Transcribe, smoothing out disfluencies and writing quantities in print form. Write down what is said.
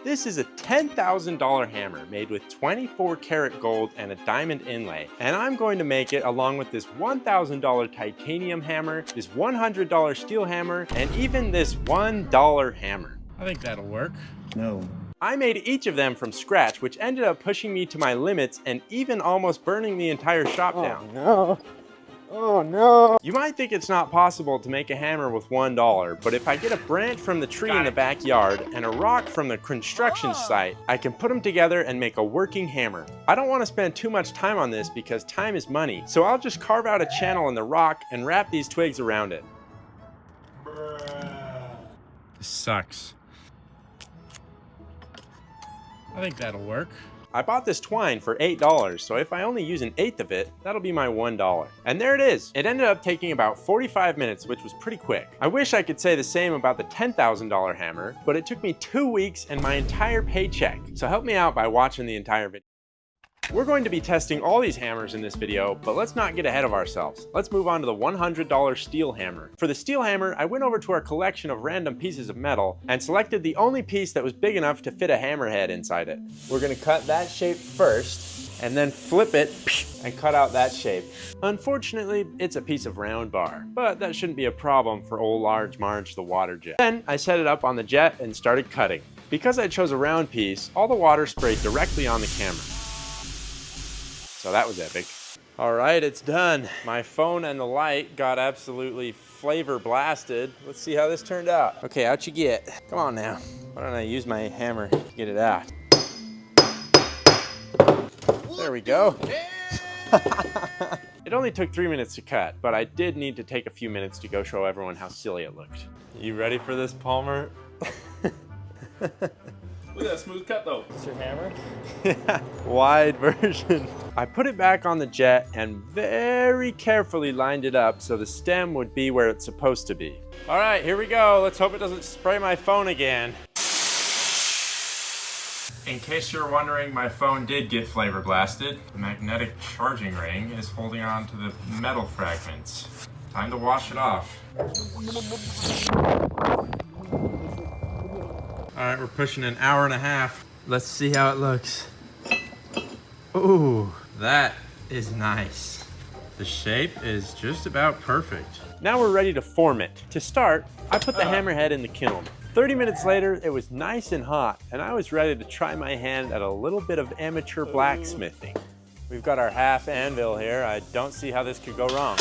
This is a $10,000 hammer made with 24 karat gold and a diamond inlay. And I'm going to make it along with this $1,000 titanium hammer, this $100 steel hammer, and even this $1 hammer. I think that'll work. No. I made each of them from scratch, which ended up pushing me to my limits and even almost burning the entire shop down. No. Oh no! You might think it's not possible to make a hammer with $1, but if I get a branch from the tree in the backyard and a rock from the construction site, I can put them together and make a working hammer. I don't want to spend too much time on this because time is money, so I'll just carve out a channel in the rock and wrap these twigs around it. This sucks. I think that'll work. I bought this twine for $8, so if I only use 1/8 of it, that'll be my $1. And there it is. It ended up taking about 45 minutes, which was pretty quick. I wish I could say the same about the $10,000 hammer, but it took me 2 weeks and my entire paycheck. So help me out by watching the entire video. We're going to be testing all these hammers in this video, but let's not get ahead of ourselves. Let's move on to the $100 steel hammer. For the steel hammer, I went over to our collection of random pieces of metal and selected the only piece that was big enough to fit a hammerhead inside it. We're gonna cut that shape first, and then flip it and cut out that shape. Unfortunately, it's a piece of round bar, but that shouldn't be a problem for old Large Marge the Waterjet. Then I set it up on the jet and started cutting. Because I chose a round piece, all the water sprayed directly on the camera. So that was epic. All right, it's done. My phone and the light got absolutely flavor blasted. Let's see how this turned out. Okay, out you get. Come on now. Why don't I use my hammer to get it out? There we go. It only took 3 minutes to cut, but I did need to take a few minutes to go show everyone how silly it looked. You ready for this, Palmer? Look at that smooth cut though. Is your hammer? Yeah, wide version. I put it back on the jet and very carefully lined it up so the stem would be where it's supposed to be. All right, here we go. Let's hope it doesn't spray my phone again. In case you're wondering, my phone did get flavor blasted. The magnetic charging ring is holding on to the metal fragments. Time to wash it off. All right, we're pushing an hour and a half. Let's see how it looks. Ooh, that is nice. The shape is just about perfect. Now we're ready to form it. To start, I put the hammerhead in the kiln. 30 minutes later, it was nice and hot, and I was ready to try my hand at a little bit of amateur blacksmithing. We've got our half anvil here. I don't see how this could go wrong.